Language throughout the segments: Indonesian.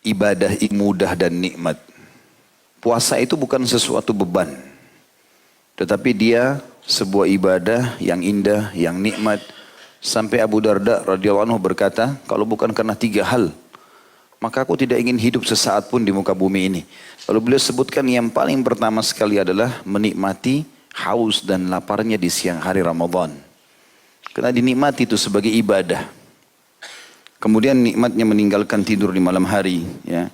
ibadah mudah dan nikmat. Puasa itu bukan sesuatu beban, tetapi dia sebuah ibadah yang indah, yang nikmat. Sampai Abu Darda radhiyallahu anhu berkata, kalau bukan karena 3 hal, maka aku tidak ingin hidup sesaat pun di muka bumi ini. Lalu beliau sebutkan yang paling pertama sekali adalah menikmati haus dan laparnya di siang hari Ramadan. Karena dinikmati itu sebagai ibadah. Kemudian nikmatnya meninggalkan tidur di malam hari, ya.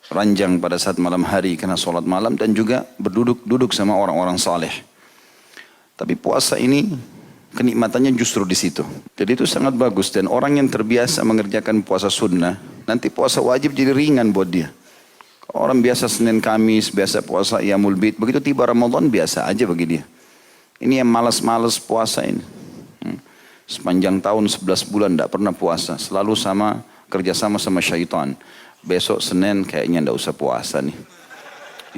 Ranjang pada saat malam hari karena sholat malam dan juga berduduk sama orang-orang saleh. Tapi puasa ini kenikmatannya justru di situ. Jadi itu sangat bagus dan orang yang terbiasa mengerjakan puasa sunnah, nanti puasa wajib jadi ringan buat dia. Orang biasa Senin Kamis, biasa puasa Iyamul Bid, begitu tiba Ramadan biasa aja bagi dia. Ini yang malas-malas puasa ini. Sepanjang tahun 11 bulan tidak pernah puasa, selalu kerjasama sama syaitan. Besok Senin kayaknya tidak usah puasa nih.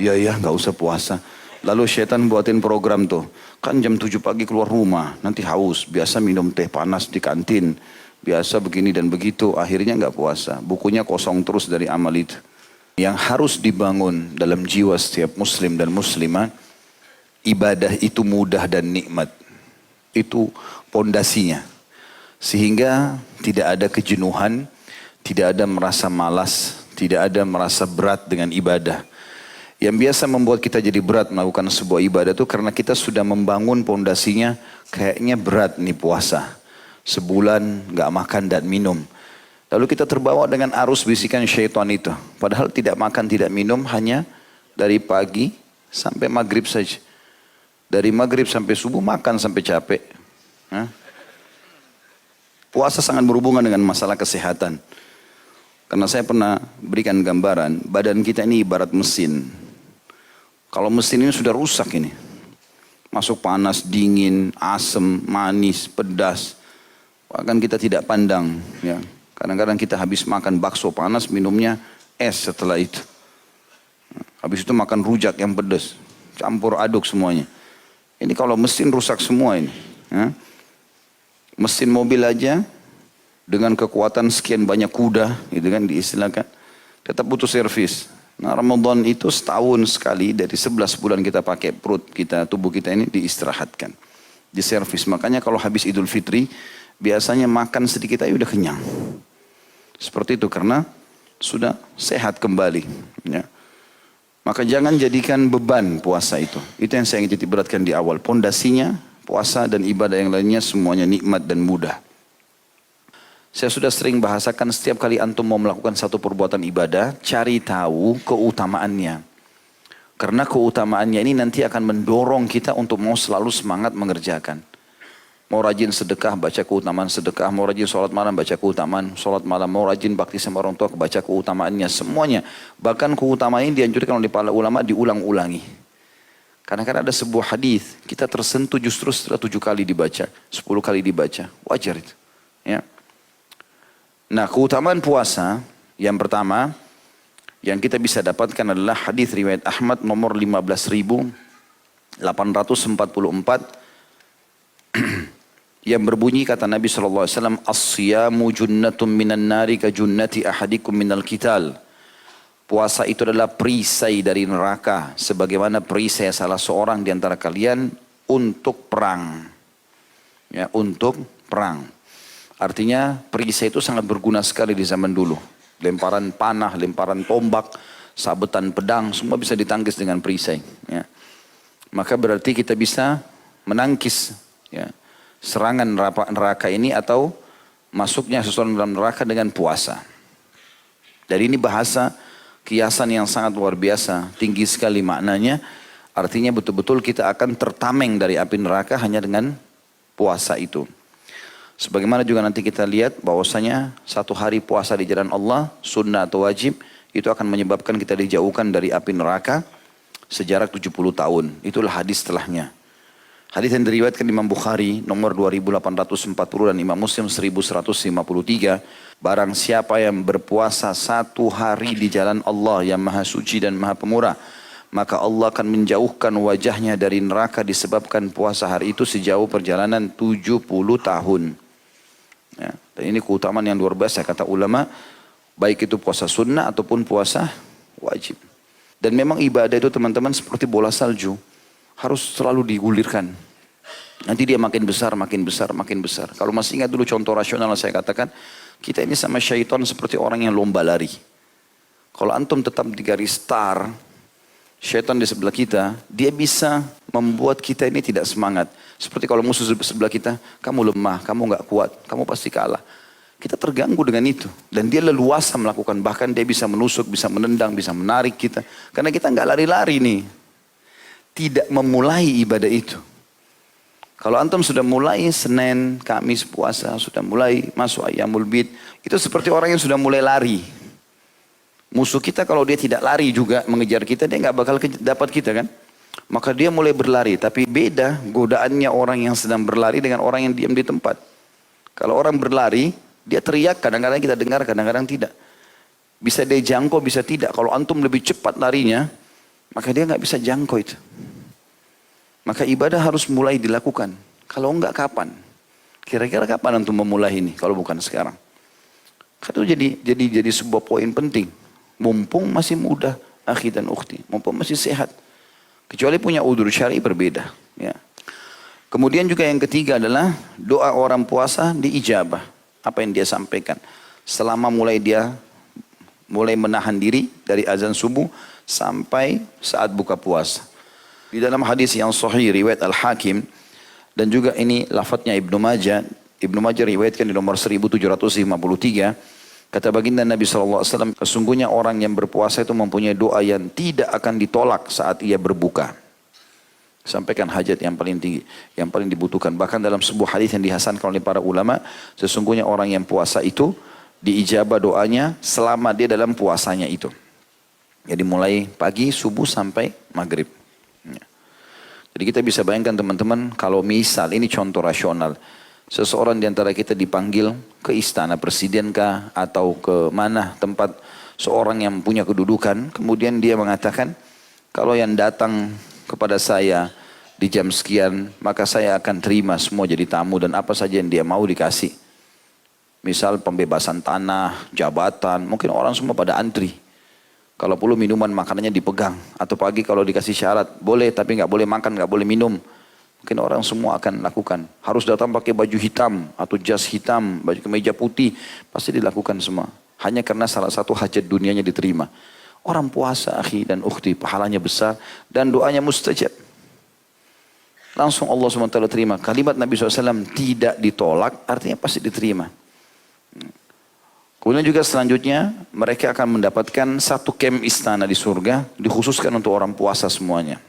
Iya nggak usah puasa. Lalu syaitan buatin program tuh. Kan jam 7 pagi keluar rumah, nanti haus. Biasa minum teh panas di kantin. Biasa begini dan begitu. Akhirnya nggak puasa. Bukunya kosong terus dari amal itu. Yang harus dibangun dalam jiwa setiap muslim dan muslimah. Ibadah itu mudah dan nikmat. Itu pondasinya. Sehingga tidak ada kejenuhan. Tidak ada merasa malas. Tidak ada merasa berat dengan ibadah. Yang biasa membuat kita jadi berat melakukan sebuah ibadah itu karena kita sudah membangun pondasinya kayaknya berat nih puasa. Sebulan gak makan dan minum. Lalu kita terbawa dengan arus bisikan syaitan itu. Padahal tidak makan, tidak minum hanya dari pagi sampai maghrib saja. Dari maghrib sampai subuh makan sampai capek. Puasa sangat berhubungan dengan masalah kesehatan. Karena saya pernah berikan gambaran, badan kita ini ibarat mesin. Kalau mesin ini sudah rusak ini. Masuk panas, dingin, asam, manis, pedas. Bahkan kita tidak pandang. Ya. Kadang-kadang kita habis makan bakso panas, minumnya es setelah itu. Habis itu makan rujak yang pedas. Campur aduk semuanya. Ini kalau mesin rusak semua ini. Ya. Mesin mobil aja dengan kekuatan sekian banyak kuda, gitu kan diistilahkan, tetap butuh servis. Nah Ramadan itu setahun sekali dari 11 bulan kita pakai perut kita, tubuh kita ini diistirahatkan, diservis. Makanya kalau habis Idul Fitri biasanya makan sedikit aja udah kenyang. Seperti itu karena sudah sehat kembali. Ya. Maka jangan jadikan beban puasa itu. Itu yang saya ingin titik beratkan di awal. Pondasinya puasa dan ibadah yang lainnya semuanya nikmat dan mudah. Saya sudah sering bahasakan setiap kali antum mau melakukan satu perbuatan ibadah, cari tahu keutamaannya. Karena keutamaannya ini nanti akan mendorong kita untuk mau selalu semangat mengerjakan. Mau rajin sedekah, baca keutamaan sedekah. Mau rajin sholat malam, baca keutamaan sholat malam. Mau rajin bakti sama orang tua, baca keutamaannya. Semuanya. Bahkan keutamaan ini dianjurkan oleh para ulama diulang-ulangi. Karena kan ada sebuah hadis kita tersentuh justru setelah 7 kali dibaca, 10 kali dibaca. Wajar itu. Ya. Nah keutamaan puasa yang pertama yang kita bisa dapatkan adalah hadis riwayat Ahmad nomor 15.844 yang berbunyi kata Nabi SAW, as-siyamu junnatun minan nari ka junnati ahadikum minal qital. Puasa itu adalah perisai dari neraka sebagaimana perisai salah seorang di antara kalian untuk perang. Ya, untuk perang. Artinya perisai itu sangat berguna sekali di zaman dulu. Lemparan panah, lemparan tombak, sabetan pedang, semua bisa ditangkis dengan perisai. Ya. Maka berarti kita bisa menangkis ya, serangan neraka ini atau masuknya seseorang dalam neraka dengan puasa. Dari ini bahasa kiasan yang sangat luar biasa, tinggi sekali maknanya. Artinya betul-betul kita akan tertameng dari api neraka hanya dengan puasa itu. Sebagaimana juga nanti kita lihat bahwasanya 1 hari puasa di jalan Allah, sunnah atau wajib, itu akan menyebabkan kita dijauhkan dari api neraka sejarak 70 tahun. Itulah hadis setelahnya. Hadis yang diriwayatkan Imam Bukhari nomor 2840 dan Imam Muslim 1153. Barang siapa yang berpuasa 1 hari di jalan Allah yang maha suci dan maha pemurah, maka Allah akan menjauhkan wajahnya dari neraka disebabkan puasa hari itu sejauh perjalanan 70 tahun. Ya, dan ini keutamaan yang luar biasa kata ulama. Baik itu puasa sunnah ataupun puasa wajib. Dan memang ibadah itu teman-teman seperti bola salju. Harus selalu digulirkan. Nanti dia makin besar, makin besar, makin besar. Kalau masih ingat dulu contoh rasional saya katakan, kita ini sama syaitan seperti orang yang lomba lari. Kalau antum tetap di garis start, syaitan di sebelah kita, dia bisa membuat kita ini tidak semangat. Seperti kalau musuh sebelah kita, kamu lemah, kamu nggak kuat, kamu pasti kalah. Kita terganggu dengan itu. Dan dia leluasa melakukan, bahkan dia bisa menusuk, bisa menendang, bisa menarik kita. Karena kita nggak lari-lari nih. Tidak memulai ibadah itu. Kalau antum sudah mulai Senin, Kamis, puasa, sudah mulai masuk Ayyamul Bid, itu seperti orang yang sudah mulai lari. Musuh kita kalau dia tidak lari juga mengejar kita, dia nggak bakal dapat kita kan. Maka dia mulai berlari, tapi beda godaannya orang yang sedang berlari dengan orang yang diam di tempat. Kalau orang berlari, dia teriak, kadang-kadang kita dengar, kadang-kadang tidak. Bisa dia jangkau, bisa tidak. Kalau antum lebih cepat larinya, maka dia nggak bisa jangkau itu. Maka ibadah harus mulai dilakukan. Kalau enggak kapan? Kira-kira kapan antum memulai ini? Kalau bukan sekarang. Itu jadi sebuah poin penting. Mumpung masih muda, akhi dan ukhti. Mumpung masih sehat. Kecuali punya udzur syar'i berbeda. Ya. Kemudian juga yang ketiga adalah doa orang puasa diijabah. Apa yang dia sampaikan. Selama dia mulai menahan diri dari azan subuh sampai saat buka puasa. Di dalam hadis yang sahih riwayat Al-Hakim dan juga ini lafadznya Ibnu Majah riwayatkan di nomor 1753, kata baginda Nabi SAW, sesungguhnya orang yang berpuasa itu mempunyai doa yang tidak akan ditolak saat ia berbuka. Sampaikan hajat yang paling tinggi, yang paling dibutuhkan. Bahkan dalam sebuah hadis yang dihasankan oleh para ulama, sesungguhnya orang yang puasa itu diijabah doanya selama dia dalam puasanya itu. Jadi mulai pagi, subuh sampai maghrib. Ya. Jadi kita bisa bayangkan teman-teman, kalau misal ini contoh rasional, seseorang di antara kita dipanggil ke istana presiden kah atau ke mana tempat seorang yang punya kedudukan, kemudian dia mengatakan, kalau yang datang kepada saya di jam sekian, maka saya akan terima semua jadi tamu dan apa saja yang dia mau dikasih. Misal pembebasan tanah, jabatan, mungkin orang semua pada antri. Kalau perlu minuman makanannya dipegang. Atau pagi kalau dikasih syarat, boleh tapi nggak boleh makan, nggak boleh minum. Mungkin orang semua akan lakukan. Harus datang pakai baju hitam atau jas hitam, baju kemeja putih. Pasti dilakukan semua. Hanya karena salah satu hajat dunianya diterima. Orang puasa akhi dan ukhti pahalanya besar dan doanya mustajab. Langsung Allah SWT terima. Kalimat Nabi SAW tidak ditolak artinya pasti diterima. Kemudian juga selanjutnya mereka akan mendapatkan satu kem istana di surga dikhususkan untuk orang puasa semuanya.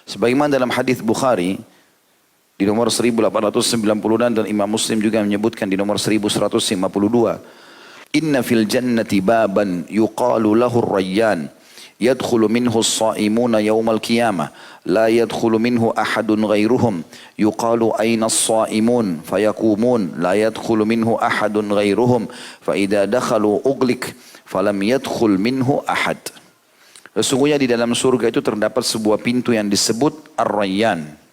Sebagaimana dalam hadis Bukhari di nomor 1896 dan Imam Muslim juga menyebutkan di nomor 1152. Inna fil jannati baban yuqalu lahu ar-rayyan yadkhulu minhu as-sa'imuna yawmal qiyamah la yadkhulu minhu ahadun ghairuhum yuqalu ayna as-sa'imun fayaqumun la yadkhulu minhu ahadun ghairuhum fa idza dakhalu ughliq falam yadkhul minhu ahad. Sesungguhnya di dalam surga itu terdapat sebuah pintu yang disebut Ar-Rayyan.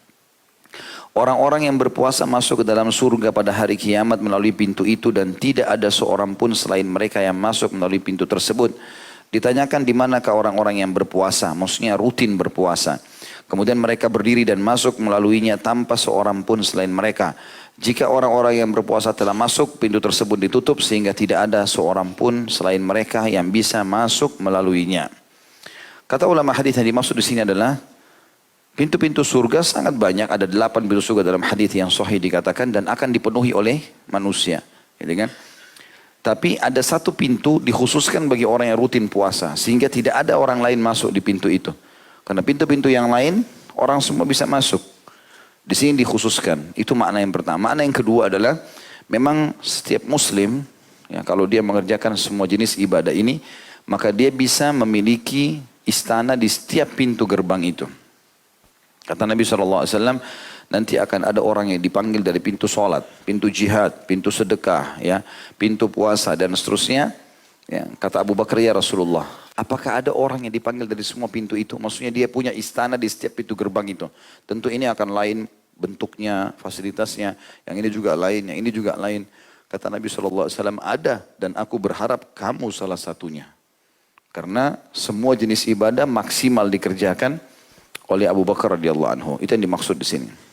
Orang-orang yang berpuasa masuk ke dalam surga pada hari kiamat melalui pintu itu dan tidak ada seorang pun selain mereka yang masuk melalui pintu tersebut. Ditanyakan di manakah orang-orang yang berpuasa, maksudnya rutin berpuasa. Kemudian mereka berdiri dan masuk melaluinya tanpa seorang pun selain mereka. Jika orang-orang yang berpuasa telah masuk, pintu tersebut ditutup sehingga tidak ada seorang pun selain mereka yang bisa masuk melaluinya. Kata ulama hadis yang dimaksud di sini adalah pintu-pintu surga sangat banyak, ada 8 pintu surga dalam hadis yang sahih dikatakan dan akan dipenuhi oleh manusia, gitu kan? Tapi ada satu pintu dikhususkan bagi orang yang rutin puasa sehingga tidak ada orang lain masuk di pintu itu. Karena pintu-pintu yang lain orang semua bisa masuk. Di sini dikhususkan. Itu makna yang pertama. Makna yang kedua adalah memang setiap muslim ya, kalau dia mengerjakan semua jenis ibadah ini, maka dia bisa memiliki istana di setiap pintu gerbang itu. Kata Nabi SAW, nanti akan ada orang yang dipanggil dari pintu sholat, pintu jihad, pintu sedekah, ya, pintu puasa dan seterusnya. Ya, kata Abu Bakar, ya Rasulullah, apakah ada orang yang dipanggil dari semua pintu itu? Maksudnya dia punya istana di setiap pintu gerbang itu. Tentu ini akan lain bentuknya, fasilitasnya, yang ini juga lain, yang ini juga lain. Kata Nabi SAW, ada dan aku berharap kamu salah satunya. Karena semua jenis ibadah maksimal dikerjakan oleh Abu Bakar radhiyallahu anhu. Itu yang dimaksud di sini.